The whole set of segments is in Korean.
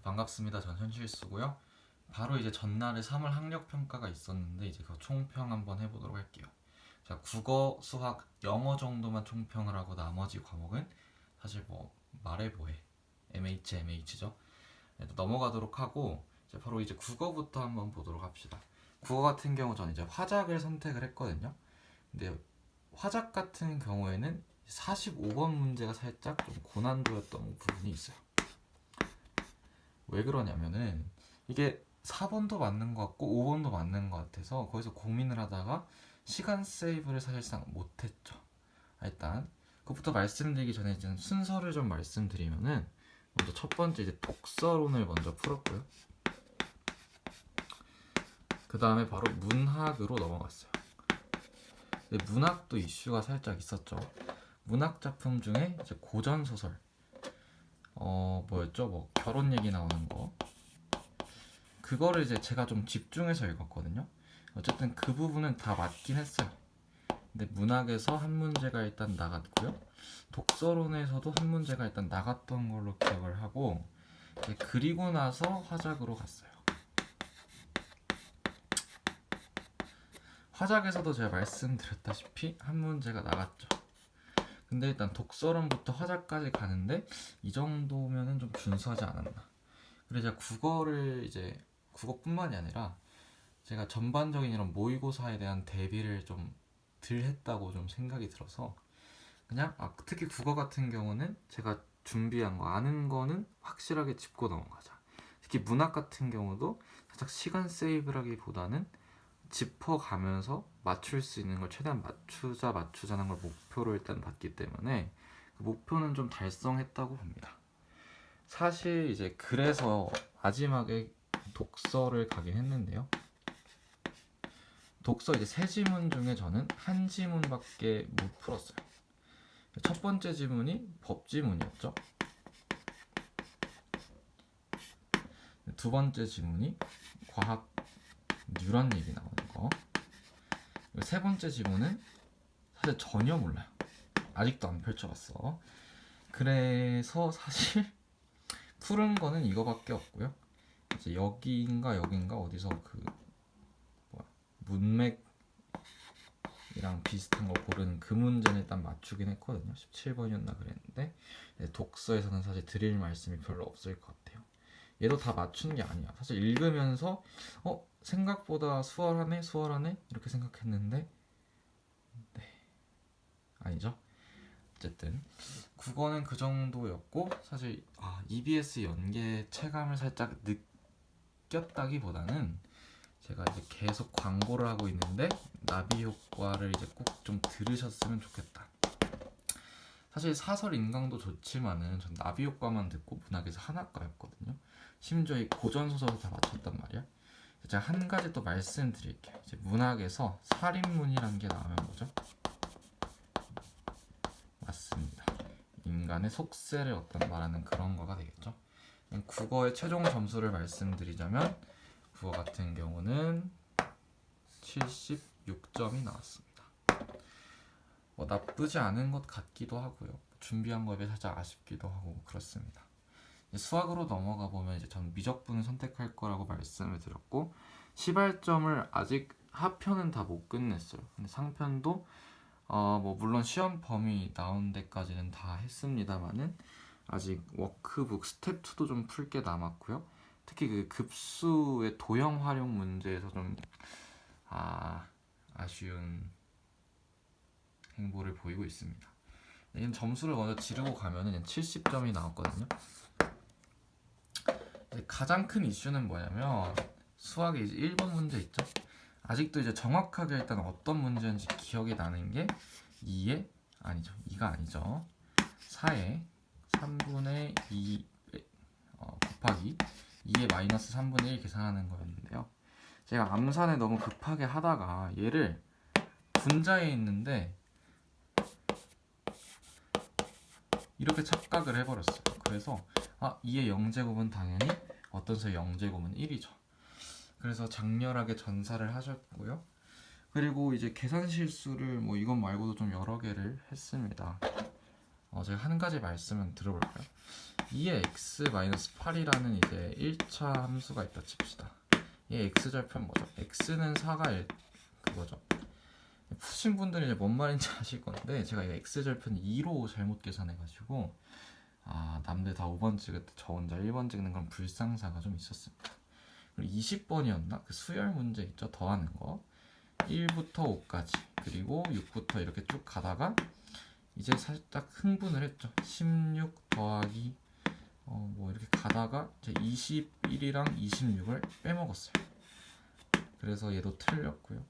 반갑습니다. 전 현실수고요. 바로 이제 전날에 3월 학력평가가 있었는데 이제 그 총평 한번 해보도록 할게요. 자, 국어, 수학, 영어 정도만 총평을 하고 나머지 과목은 사실 뭐 말해 뭐해 MH죠. 넘어가도록 하고 이제 바로 이제 국어부터 한번 보도록 합시다. 국어 같은 경우 저는 이제 화작을 선택을 했거든요. 근데 화작 같은 경우에는 45번 문제가 살짝 좀 고난도였던 부분이 있어요. 왜 그러냐면은 이게 4번도 맞는 것 같고 5번도 맞는 것 같아서 거기서 고민을 하다가 시간 세이브를 사실상 못했죠. 일단 그것부터 말씀드리기 전에 이제 순서를 좀 말씀드리면은 먼저 첫 번째 이제 독서론을 먼저 풀었고요. 그 다음에 바로 문학으로 넘어갔어요. 근데 문학도 이슈가 살짝 있었죠. 문학 작품 중에 이제 고전 소설 뭐였죠? 뭐 결혼 얘기 나오는 거 그거를 이제 제가 좀 집중해서 읽었거든요. 어쨌든 그 부분은 다 맞긴 했어요. 근데 문학에서 한 문제가 일단 나갔고요. 독서론에서도 한 문제가 일단 나갔던 걸로 기억을 하고 그리고 나서 화작으로 갔어요. 화작에서도 제가 말씀드렸다시피 한 문제가 나갔죠. 근데 일단 독서론부터 화작까지 가는데 이 정도면은 좀 준수하지 않았나. 그리고 제가 국어를 이제 국어뿐만이 아니라 제가 전반적인 이런 모의고사에 대한 대비를 좀 덜 했다고 좀 생각이 들어서 그냥 특히 국어 같은 경우는 제가 준비한 거 아는 거는 확실하게 짚고 넘어가자. 특히 문학 같은 경우도 살짝 시간 세이브라기보다는 짚어가면서 맞출 수 있는 걸 최대한 맞추자는 걸 목표로 일단 봤기 때문에 그 목표는 좀 달성했다고 봅니다. 사실 이제 그래서 마지막에 독서를 가긴 했는데요. 독서 이제 세 지문 중에 저는 한 지문밖에 못 풀었어요. 첫 번째 지문이 법지문이었죠. 두 번째 지문이 과학 뉴런 얘기 나오는 거. 세 번째 지문은 사실 전혀 몰라요. 아직도 안 펼쳐봤어. 그래서 사실 푸른 거는 이거밖에 없고요. 이제 여기인가 어디서 그 문맥이랑 비슷한 거 고르는 그 문제는 일단 맞추긴 했거든요. 17번이었나 그랬는데 독서에서는 사실 드릴 말씀이 별로 없을 것 같아요. 얘도 다 맞춘 게 아니야. 사실 읽으면서 생각보다 수월하네 이렇게 생각했는데 네, 아니죠. 어쨌든 국어는 그 정도였고 사실 EBS 연계 체감을 살짝 느꼈다기보다는 제가 이제 계속 광고를 하고 있는데 나비 효과를 이제 꼭 좀 들으셨으면 좋겠다. 사실 사설 인강도 좋지만은 전 나비 효과만 듣고 문학에서 한학과였거든요. 심지어 이 고전 소설도 다 맞췄단 말이야. 제가 한 가지 또 말씀드릴게요. 이제 문학에서 살인문이라는 게 나오면 뭐죠? 맞습니다. 인간의 속세를 말하는 그런 거가 되겠죠. 국어의 최종 점수를 말씀드리자면 국어 같은 경우는 76점이 나왔습니다. 나쁘지 않은 것 같기도 하고요. 준비한 거에 비해 살짝 아쉽기도 하고 그렇습니다. 수학으로 넘어가 보면 이제 전 미적분을 선택할 거라고 말씀을 드렸고 시발점을 아직 하편은 다 못 끝냈어요. 근데 상편도 물론 시험 범위 나온 데까지는 다 했습니다만은 아직 워크북 스텝 2도 좀 풀 게 남았고요. 특히 그 급수의 도형 활용 문제에서 좀 아쉬운 행보를 보이고 있습니다. 이건 점수를 먼저 지르고 가면은 70점이 나왔거든요. 가장 큰 이슈는 뭐냐면 수학에 이제 1번 문제 있죠. 아직도 이제 정확하게 일단 어떤 문제인지 기억이 나는 게 2가 아니죠. 4에 3분의 2 곱하기 2의 마이너스 3분의 1 계산하는 거였는데요. 제가 암산을 너무 급하게 하다가 얘를 분자에 있는데 이렇게 착각을 해버렸어요. 그래서 2의 0제곱은 당연히 어떤 수의 0제곱은 1이죠. 그래서 장렬하게 전사를 하셨고요. 그리고 이제 계산 실수를 이것 말고도 좀 여러 개를 했습니다. 제가 한 가지 말씀을 들어볼까요? 2의 x-8이라는 이제 1차 함수가 있다 칩시다. 얘 x절편 뭐죠? x는 4가 그거죠. 푸신 분들이 이제 뭔 말인지 아실 건데, 제가 이거 x절편 2로 잘못 계산해가지고 남들 다 5번 찍을 때 저 혼자 1번 찍는 그런 불상사가 좀 있었습니다. 그리고 20번이었나? 그 수열 문제 있죠? 더하는 거 1부터 5까지 그리고 6부터 이렇게 쭉 가다가 이제 살짝 흥분을 했죠. 16 더하기 뭐 이렇게 가다가 이제 21이랑 26을 빼먹었어요. 그래서 얘도 틀렸고요.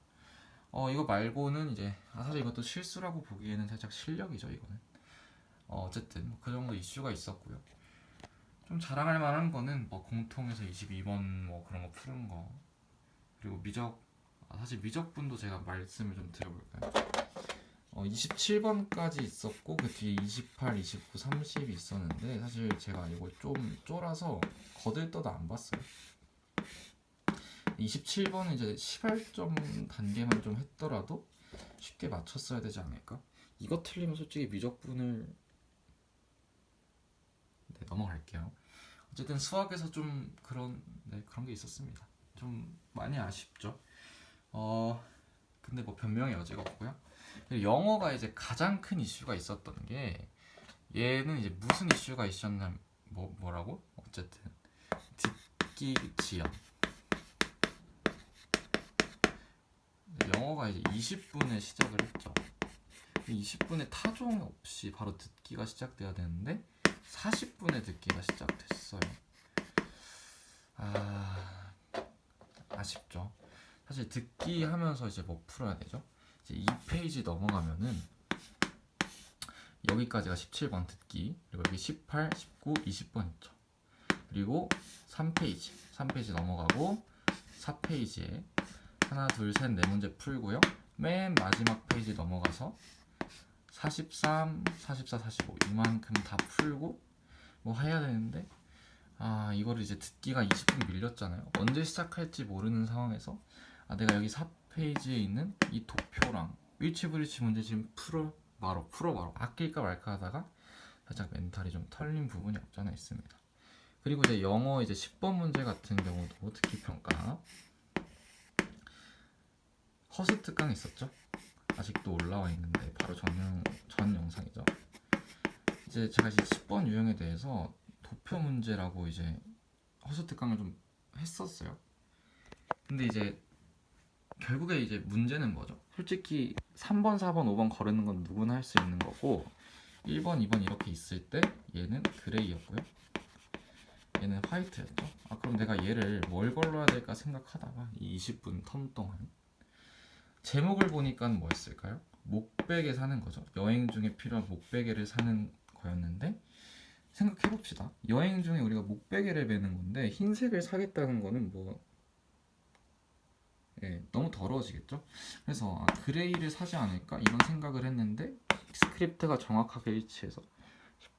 이거 말고는 이제 사실 이것도 실수라고 보기에는 살짝 실력이죠, 이거는. 어쨌든 그 정도 이슈가 있었고요. 좀 자랑할 만한 거는 뭐 공통에서 22번 뭐 그런 거 푸는 거, 그리고 미적, 사실 미적분도 제가 말씀을 좀 드려볼까요? 27번까지 있었고 그 뒤에 28, 29, 30이 있었는데, 사실 제가 이걸 좀 쫄아서 거들떠도 안 봤어요. 27번은 이제 시발점 단계만 좀 했더라도 쉽게 맞췄어야 되지 않을까? 이거 틀리면 솔직히 미적분을 넘어갈게요. 어쨌든 수학에서 좀 그런 게 있었습니다. 좀 많이 아쉽죠. 근데 뭐 변명의 여지가 없고요. 영어가 이제 가장 큰 이슈가 있었던 게, 얘는 이제 무슨 이슈가 있었냐, 뭐라고? 어쨌든 듣기 지연. 영어가 이제 20분에 시작을 했죠. 20분에 타종 없이 바로 듣기가 시작돼야 되는데 40분에 듣기가 시작됐어요. 아쉽죠. 사실 듣기 하면서 이제 뭐 풀어야 되죠? 이제 2페이지 넘어가면은 여기까지가 17번 듣기, 그리고 여기 18, 19, 20번 있죠. 그리고 3페이지 넘어가고 4페이지에 하나, 둘, 셋, 네 문제 풀고요. 맨 마지막 페이지 넘어가서 43, 44, 45 이만큼 다 풀고 뭐 해야 되는데, 이거를 이제 듣기가 20분 밀렸잖아요. 언제 시작할지 모르는 상황에서 내가 여기 4페이지에 있는 이 도표랑 일치불일치 문제 지금 풀어 바로 아낄까 말까 하다가 살짝 멘탈이 좀 털린 부분이 없잖아 있습니다. 그리고 이제 영어 이제 10번 문제 같은 경우도 듣기 평가 허스트강 있었죠? 아직도 올라와 있는데 바로 전 영상이죠. 이제 제가 이제 10번 유형에 대해서 도표 문제라고 이제 허스트강을 좀 했었어요. 근데 이제 결국에 이제 문제는 뭐죠? 솔직히 3번, 4번, 5번 거르는 건 누구나 할 수 있는 거고, 1번, 2번 이렇게 있을 때 얘는 그레이였고요. 얘는 화이트였죠. 그럼 내가 얘를 뭘 걸러야 될까 생각하다가 이 20분 텀 동안 제목을 보니까 뭐였을까요? 목베개 사는 거죠. 여행 중에 필요한 목베개를 사는 거였는데, 생각해봅시다. 여행 중에 우리가 목베개를 매는 건데 흰색을 사겠다는 거는 너무 더러워지겠죠? 그래서 그레이를 사지 않을까 이런 생각을 했는데 스크립트가 정확하게 일치해서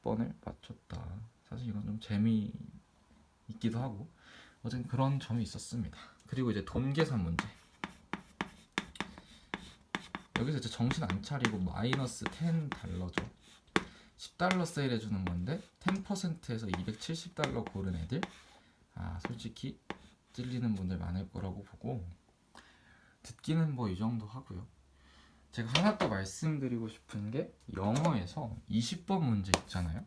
10번을 맞췄다. 사실 이건 좀 재미있기도 하고 어쨌든 그런 점이 있었습니다. 그리고 이제 돈 계산 문제. 여기서 이제 정신 안 차리고 마이너스 $10죠. $10 세일해주는 건데 10%에서 $270 고른 애들, 솔직히 찔리는 분들 많을 거라고 보고, 듣기는 뭐 이 정도 하고요. 제가 하나 또 말씀드리고 싶은 게, 영어에서 20번 문제 있잖아요.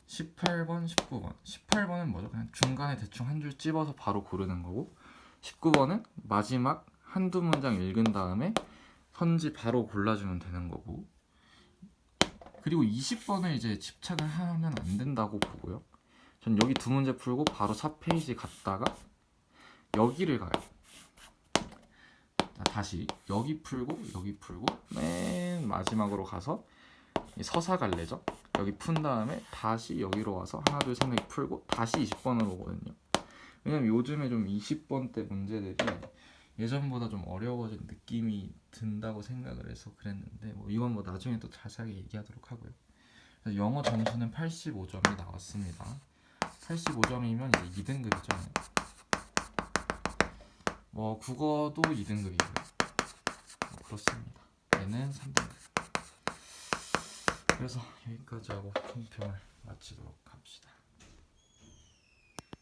18번, 19번. 18번은 뭐죠? 그냥 중간에 대충 한 줄 찝어서 바로 고르는 거고, 19번은 마지막 한두 문장 읽은 다음에 선지 바로 골라주면 되는 거고, 그리고 20번을 이제 집착을 하면 안 된다고 보고요. 전 여기 두 문제 풀고 바로 4페이지 갔다가 여기를 가요. 다시 여기 풀고 맨 마지막으로 가서 서사 갈래죠. 여기 푼 다음에 다시 여기로 와서 하나 둘 셋 넷 풀고 다시 20번으로 오거든요. 왜냐면 요즘에 좀 20번 대 문제들이 예전보다 좀 어려워진 느낌이 든다고 생각을 해서 그랬는데, 이건 뭐 나중에 또 자세하게 얘기하도록 하고요. 그래서 영어 점수는 85점이 나왔습니다. 85점이면 이제 2등급이죠. 국어도 2등급이고요. 그렇습니다. 얘는 3등급. 그래서 여기까지 하고 총평을 마치도록